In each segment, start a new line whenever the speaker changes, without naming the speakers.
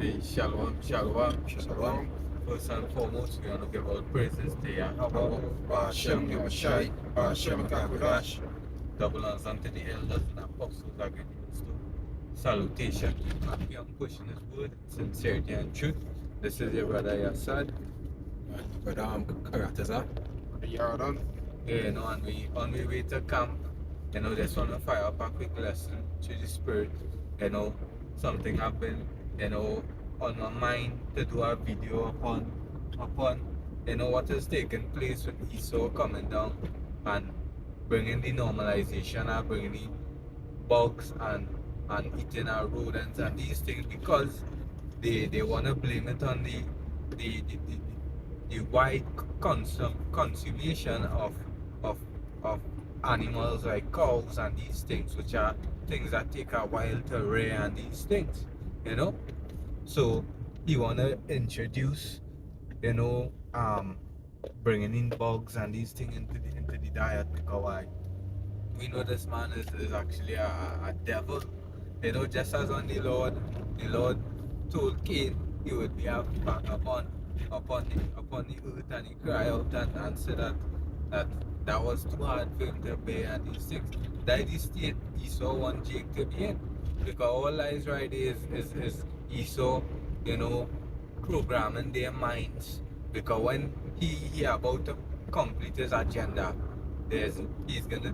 Hey, shalom, shalom.
Shalom.
First and foremost, we want to give all praises to Yahweh,
Hashem Yahweh Hashem Kakudash.
double honors unto the elders and apostles that we used to. Salutation, and we are pushing His word, sincerity and truth. This is your brother Yassad.
Brother Karataza. Yardan.
Yeah, and we on the way to camp, just want to fire up a quick lesson to the spirit. Something happened, on my mind to do a video upon what is taking place with Esau coming down and bringing the normalization and bringing the bugs and eating our rodents and these things because they want to blame it on the, the, the, the wide consummation of of animals like cows and these things, which are things that take a while to rear and these things, So he wanna introduce, bringing in bugs and these things into the diet because why? We know this man is actually a devil. Just as on the Lord told Cain he would be back upon the earth, and he cried out and said that that was too hard for him to bear and these things. That is the state Esau want Jake to be in. Because all lies right is Esau, programming their minds. Because when he about to complete his agenda, he's gonna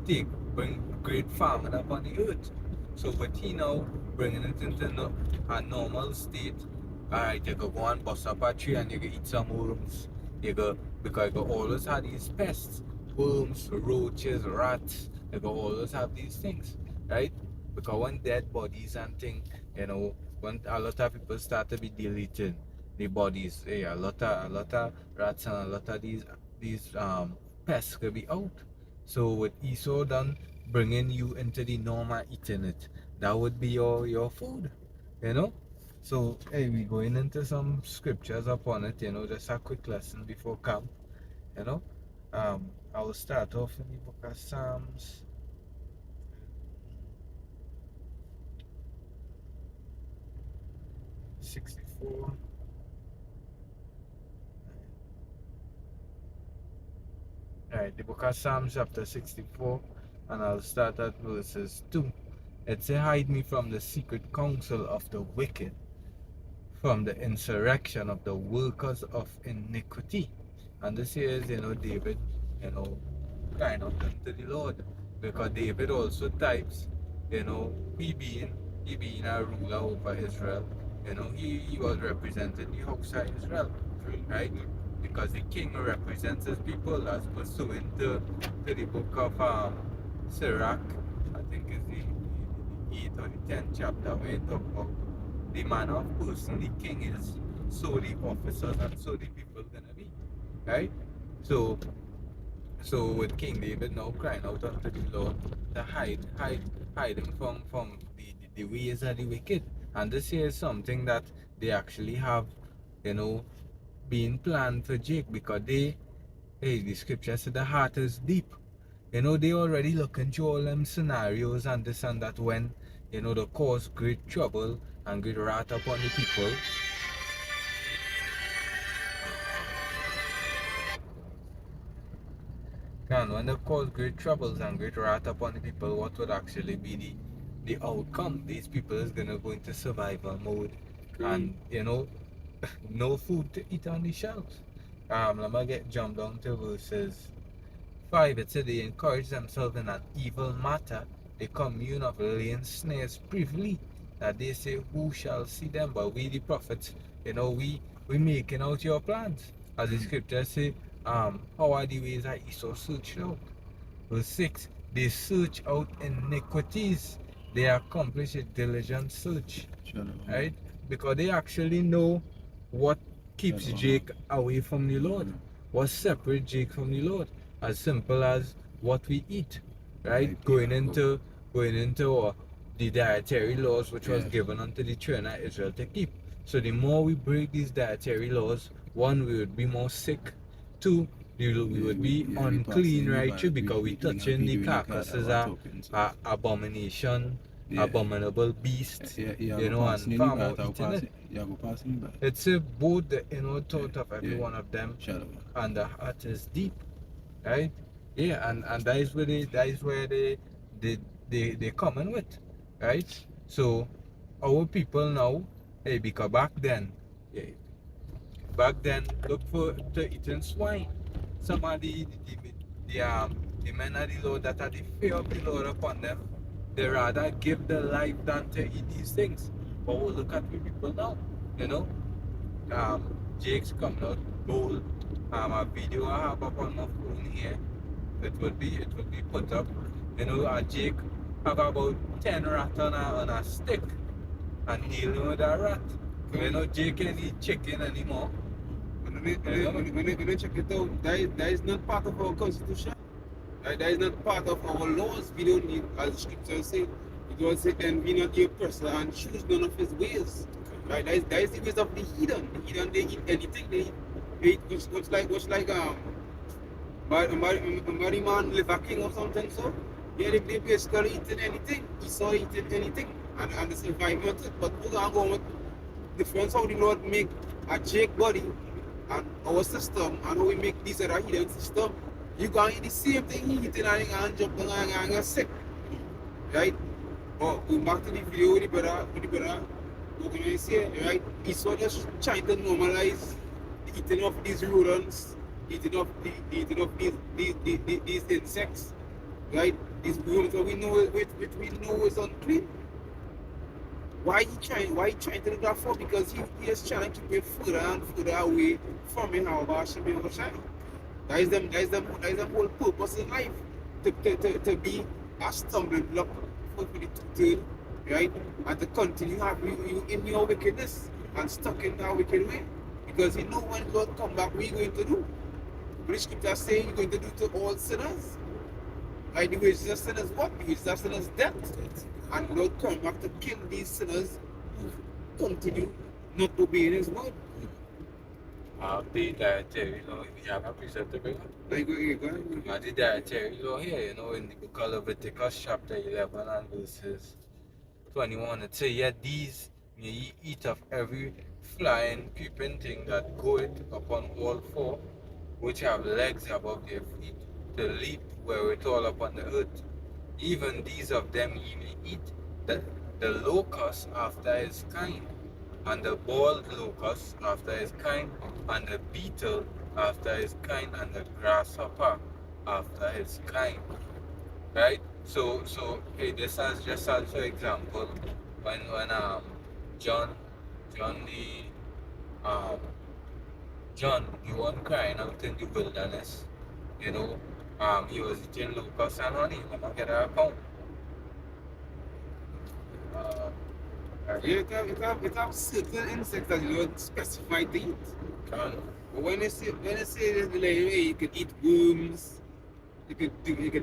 bring great famine upon the earth. So with he now bringing it into a normal state, alright, you go and bust up a tree and you can eat some worms. Because you always have these pests, worms, roaches, rats, you go always have these things, right? Because when dead bodies and things, when a lot of people start to be deleting the bodies, a lot of rats and a lot of these pests could be out. So with Esau done bringing you into the norm and eating it, that would be your food, So hey, we going into some scriptures upon it, just a quick lesson before camp, you know. I will start off in the book of Psalms 64. Alright, the book of Psalms chapter 64, and I'll start at verses 2. It says, hide me from the secret counsel of the wicked, from the insurrection of the workers of iniquity. And this here is, David, crying out unto the Lord. Because David also types, he being a ruler over Israel, he was representing the house of Israel, right? Because the king represents his people as pursuant to the book of Sirach, I think is the 8th or the 10th chapter, where it talks about the manner of person the king is, so the officers and so the people gonna be, right? So with King David now crying out unto the Lord to hide him from the ways of the wicked. And this here is something that they actually have, being planned for Jake, because the scripture said the heart is deep. They already look into all them scenarios and this and that when, they cause great trouble and great wrath upon the people. And when they cause great troubles and great wrath upon the people, what would actually be the outcome? These people is gonna go into survival mode and no food to eat on the shelves. Let me jump down to verses 5. It said they encourage themselves in an evil matter. They commune of laying snares privily, that they say, who shall see them? But we the prophets, we making out your plans. As the scriptures say, how are the ways that Esau searched out? Verse 6, they search out iniquities. They accomplish a diligent search. Right? Because they actually know what keeps Jake away from the Lord. What separates Jake from the Lord. As simple as what we eat. Right? Going into the dietary laws which was given unto the children of Israel to keep. So the more we break these dietary laws, one, we would be more sick. Two, we would be unclean, right? Too, because we touching the carcasses are abomination
Yeah.
abominable beasts,
Yeah,
you know, and farmer eating it.
Yeah, go pass me by.
It's both the inner thought of every
Yeah.
one of them
Shallow.
and the heart is deep, right? Yeah, and that is where they come in with, right? So our people now, hey, because yeah, back then look for to eating swine. Some of the men of the Lord that are the fear of the Lord upon them, they rather give their life than to eat these things. But we look at the people now, you know. Jake's coming out bold. A video I have up on my phone here. It would be put up. You know, Jake have about 10 rat on a stick and dealing with a rat. You know, Jake can't eat chicken anymore.
When they check it out, that is not part of our constitution. That is not part of our laws. We don't need, as the scripture say, it was said, and be not the oppressor and choose none of his ways. Right? That is the ways of the heathen. The heathen, they eat anything. They eat what's like Mary man live a king or something. So yeah, they basically eating anything. Esau eating anything, and the survival of it. But we're gonna go with difference how the Lord make a Jake body and our system and how we make this other heathen system. You can eat the same thing he eating and jump down and get sick. Right? But going back to the video with the brother, what can I say? Right? Esau just trying to normalize the eating of these rodents, eating of these insects, right? These worms that we know is unclean. Why he trying to do that for? Because he is trying to keep it further and further away from him. How about should be overshine? That is them whole purpose in life. To be a stumbling block for the turn, right? And to continue have you in your wickedness and stuck in that wicked way. Because you know when God come back, what are you going to do? The scripture saying you're going to do to all sinners. Like the wages of sinners what? The wages of sinners death. And God come back to kill these sinners who continue not obeying his word.
The dietary law, we have a precept to bring up.
Like, go ahead.
The dietary law here, you know, in the book of Leviticus chapter 11 and verses 21, it says, yet these may ye eat of every flying, creeping thing that goeth upon all four, which have legs above their feet, to leap wherewithal upon the earth. Even these of them ye may eat, the locust after his kind, and the bald locust after his kind, and the beetle after his kind, and the grasshopper after his kind. Right? So hey, this as just as for example, when John the one crying out in the wilderness, you know, he was eating locusts and honey. Let me get that account.
It have certain insects that you don't specify to eat. But when they say this, like, hey, you can eat worms, you can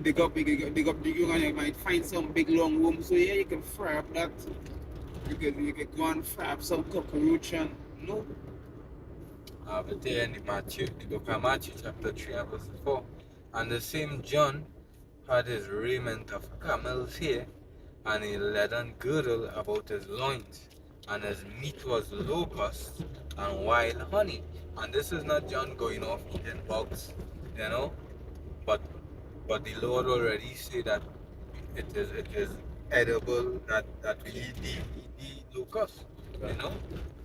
dig up the ground and you might find some big long worm. So yeah, you can fry up that. You can go and fry up some cockroach and no.
But there in the book of Matthew chapter 3 and verse 4. And the same John had his raiment of camel's hair, and a leathern girdle about his loins, and his meat was locusts and wild honey. And this is not John going off eating bugs, you know, but the Lord already said that it is edible that we eat the locust, you know.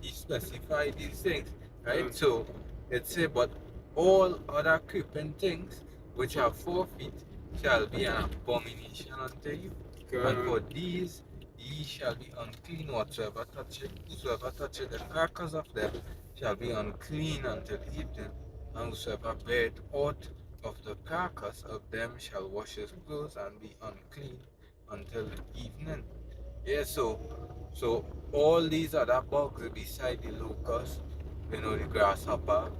He specified these things, right? So it says, but all other creeping things which have 4 feet shall be an abomination unto you. And for these ye shall be unclean whatsoever toucheth the carcass of them shall be unclean until evening, and whosoever beareth aught of the carcass of them shall wash his clothes and be unclean until evening. Yeah, so all these other bugs beside the locust, you know, the grasshopper,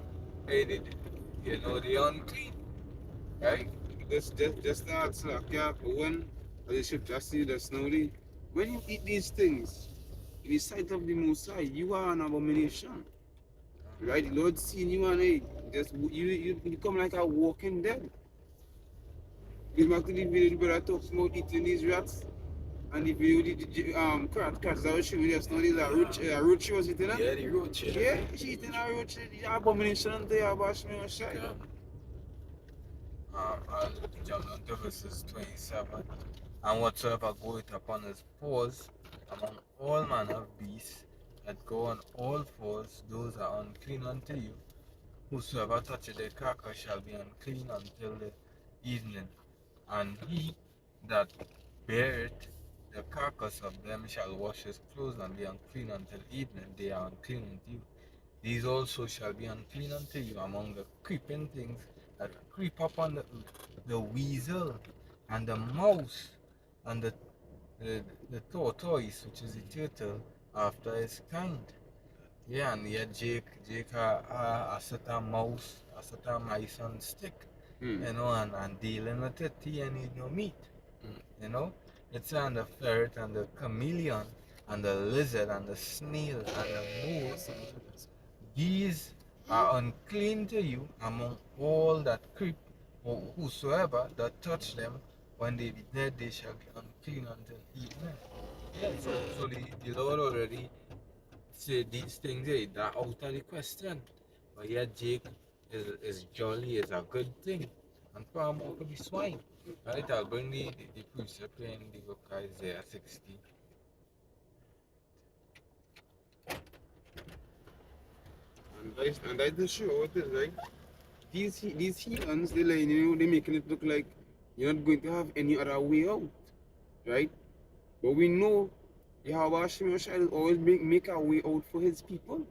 you know, the unclean, right?
Just the answer, yeah. But when the scripture see the snowly, when you eat these things, in the sight of the Most High, you are an abomination. Right? The Lord seeing you and hey, just you become like a walking dead. Going back to the video, the brother talks about eating these rats. And if you cats that was showing just now, there's a roach she was eating.
Yeah, the roach.
Yeah, she eating a roach. The abomination and they are bashing me shy.
Yeah. John unto verses 27. And whatsoever goeth upon his paws among all manner of beasts that go on all fours, those are unclean unto you. Whosoever toucheth a carcass shall be unclean until the evening. And he that beareth the carcass of them shall wash his clothes and be unclean until evening. They are unclean unto you. These also shall be unclean unto you among the creeping things that creep upon the earth, the weasel and the mouse and the tortoise, which is a turtle after its kind. Yeah, and yet Jake a set a mouse, a set a mice on stick, and dealing with it, he ain't need no meat. You know, it's on the ferret and the chameleon and the lizard and the snail and the mouse. These are unclean to you among all that creep, or whosoever that touch them, when they be dead, they shall be unclean until evening. Yeah, so the Lord already said these things, that out of the question. But yet, Jake is jolly, is a good thing. And far more could be swine. Right, I'll bring the precept in the book Isaiah 60.
And that's the show. What is right? These heathens, they like, they making it look like you're not going to have any other way out, right? But we know Yahweh Hashem Yashai will always make a way out for his people.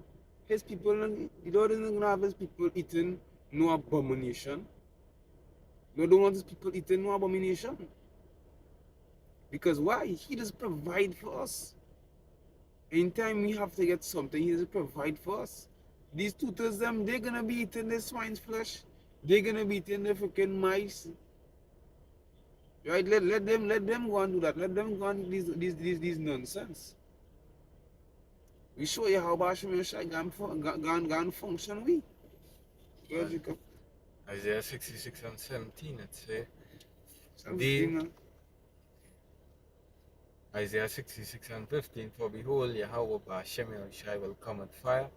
His people, the Lord isn't gonna have his people eating no abomination. No, don't want his people eating no abomination. Because why? He does provide for us. Anytime we have to get something, he does provide for us. These tutors, them, they're gonna be eating the swine's flesh. They're gonna be eating the freaking mice. Right? Let them go and do that. Let them go and do these nonsense. We show you how Basham Yashai gone function we. Go Jacob.
Isaiah 66 and 17, it say,
17,
Isaiah 66 and 15, for behold, Yahweh Ba'ashem Yahushai will come with fire,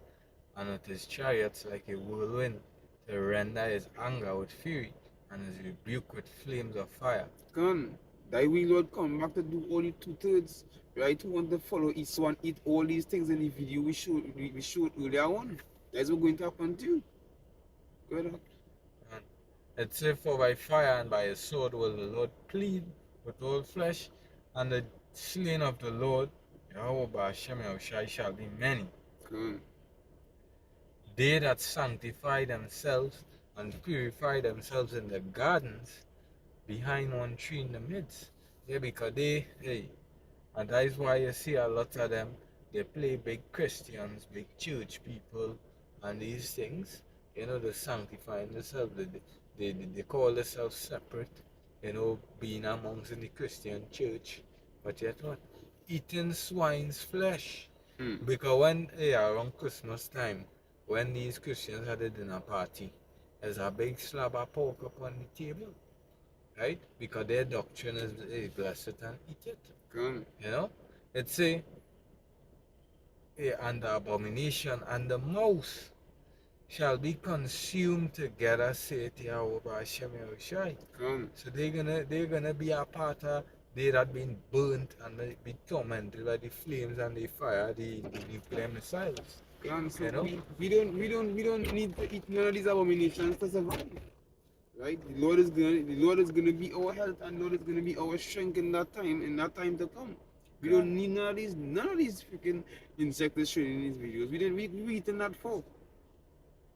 and with his chariots like a whirlwind, to render his anger with fury, and his rebuke with flames of fire.
Come, thy will Lord come back to do only 2/3. Right? Who want to follow each one, eat all these things in the video we showed earlier on. That's what's going to happen to you. Go ahead.
And it says, for by fire and by a sword will the Lord plead with all flesh, and the slain of the Lord, Yahweh Ba'ashem Yahushai, shall be many.
Come.
They that sanctify themselves and purify themselves in the gardens behind one tree in the midst. Yeah, because and that is why you see a lot of them, they play big Christians, big church people, and these things, they sanctifying themselves. They call themselves separate, being amongst in the Christian church. But yet what? Eating swine's flesh. Because when around Christmas time, when these Christians had a dinner party, there's a big slab of pork upon the table. Right? Because their doctrine is bless it and eat it.
Come.
It's and the abomination and the mouse shall be consumed together, saith Yahweh Ba'ashem Yahushai.
Come.
So they're gonna be a part of they that been burnt and be tormented by the flames and the fire, the nuclear missiles.
Come. So we don't need to eat none of these abominations to survive. Right? The Lord is gonna be our health, and the Lord is gonna be our strength in that time to come. We don't need none of these freaking insects showing in these videos. We eating that for.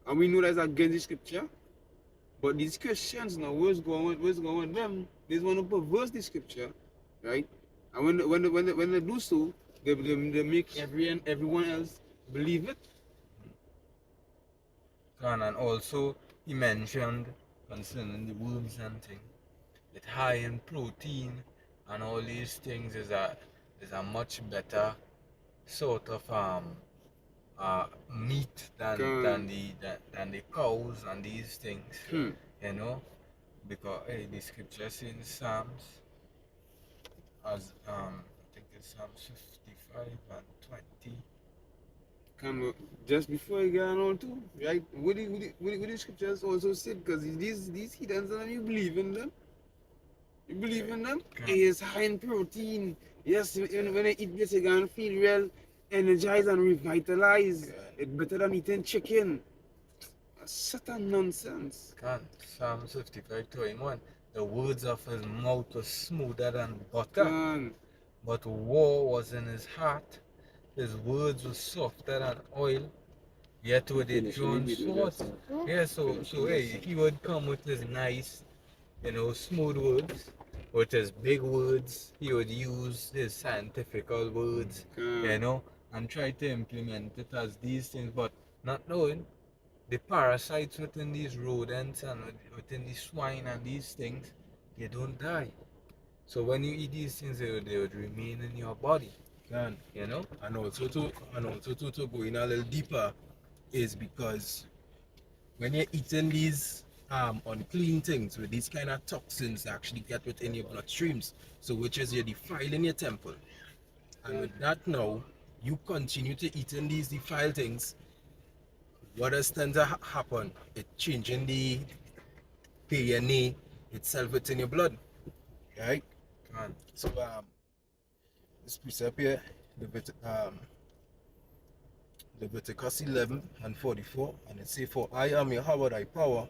And we know that's against the scripture. But these Christians now, what's going with them? They want to perverse the scripture, right? And when they do so, they make everyone else believe it.
And also he mentioned concerning the worms and thing, it high in protein and all these things is a much better sort of meat than the cows and these things. Because the scripture in Psalms, as is Psalms 55 and 20.
Come just before I get on too, right? What the scriptures also said, because these heathens and you believe in them. You believe in them?
Can,
It is high in protein. Yes, when I eat this, I can feel well, energized and revitalized. It's better than eating chicken. That's such a nonsense.
Psalms 55:21. The words of his mouth were smoother than butter,
Can.
but war was in his heart. His words were softer than oil, yet were they drawn swords. Yeah, so hey, he would come with his nice, smooth words, with his big words. He would use his scientific words, and try to implement it as these things, but not knowing the parasites within these rodents and within these swine and these things, they don't die. So when you eat these things, they would remain in your body.
Can. And also to go in a little deeper is because when you're eating these unclean things with these kind of toxins that actually get within your bloodstreams, so which is you're defiling your temple. And with that now, you continue to eating these defiled things, what does tend to happen? It changing the DNA itself within your blood. Right?
Can.
So this precept here, Leviticus 11 and 44, and it say, "For I am Yahweh thy power,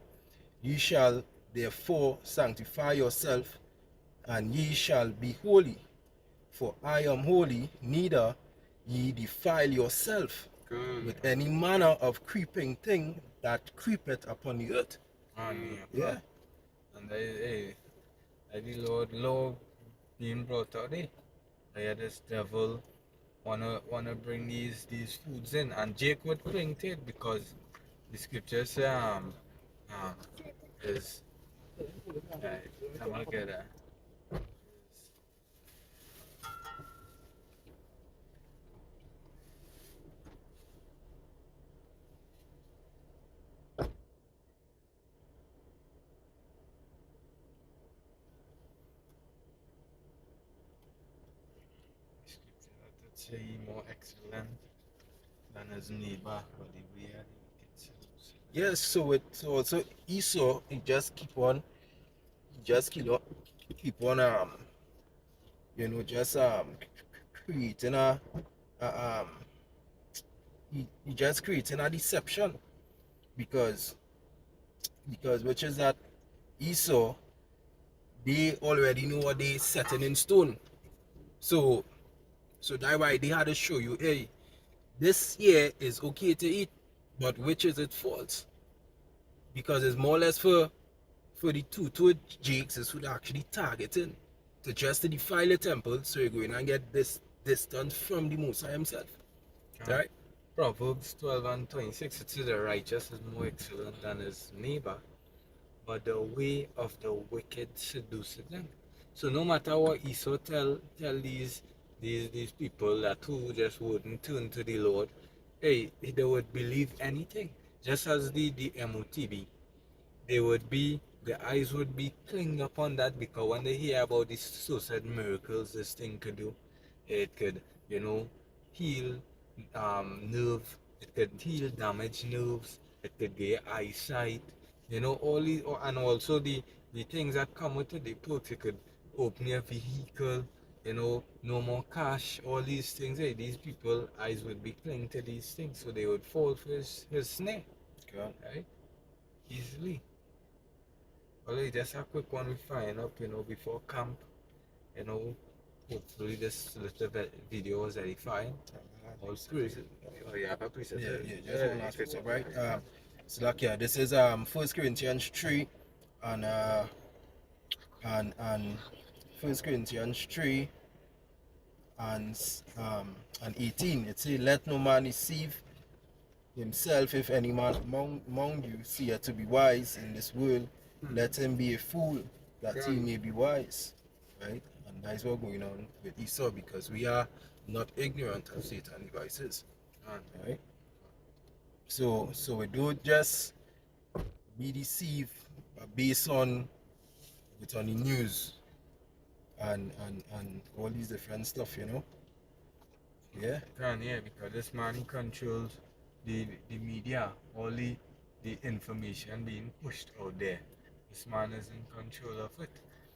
ye shall therefore sanctify yourself, and ye shall be holy. For I am holy, neither ye defile yourself with any manner of creeping thing that creepeth upon the earth." Yeah.
And the Lord law being brought out there. This devil wanna bring these foods in, and Jake would cling to it because the scriptures is I'm gonna get that. Scripture that say more excellent than his neighbor, but the way it
Yes, so it's also Esau, he just keep on just creating a he just creating a deception because which is that Esau, they already know what they setting in stone. So that's why they had to show you, hey, this here is okay to eat, but which is it false? Because it's more or less for the two jakes is who actually targeting to just to defile the temple, so you're going and get this distance from the Musa himself. Right?
Proverbs 12 and 26, it says the righteous is more excellent than his neighbor, but the way of the wicked seduceth them. So no matter what Esau tell these people that who just wouldn't turn to the Lord, hey, they would believe anything. Just as the MOTB, the eyes would be clinging upon that, because when they hear about these so-said miracles this thing could do, it could, heal nerve, it could heal damaged nerves, it could get eyesight, all these, and also the things that come with it, the perks, it could open your vehicle, no more cash, all these things. Hey, these people eyes would be clinging to these things, so they would fall for his snare, right? Easily. Well, just a quick one we find up, before camp, hopefully this little video was edifying. All praise. Oh yeah, I appreciate it.
Just one last question, right? So like this is 1 Corinthians 3 and 1 Corinthians 3 and 18. It says, "Let no man deceive himself. If any man among you seeth to be wise in this world, let him be a fool, that he may be wise." Right? And that's what's going on with Esau, because we are not ignorant of Satan's devices. Right? So we don't just be deceived based on the news and all these different stuff, Yeah.
Can, yeah, because this man he controls the media, all the information being pushed out there. This man is in control of it,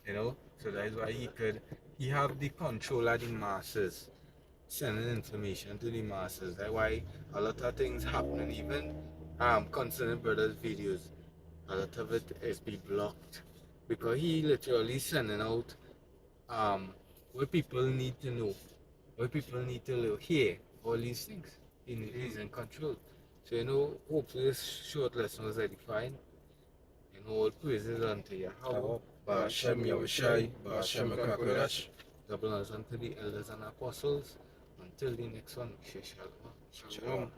you know. So that's why he have the control of the masses, sending information to the masses. That's why a lot of things happening, even concerning brothers' videos. A lot of it is be blocked because he literally sending out what people need to know, what people need to hear, all these things. He's in control. So, you know, hopefully this short lesson was edifying. You know, all praises unto Yahweh.
Ba'ashem Yahushai, Ba'ashem Kakwadash.
Double honors unto the elders and apostles. Until the next one, we say shalom.
Shalom.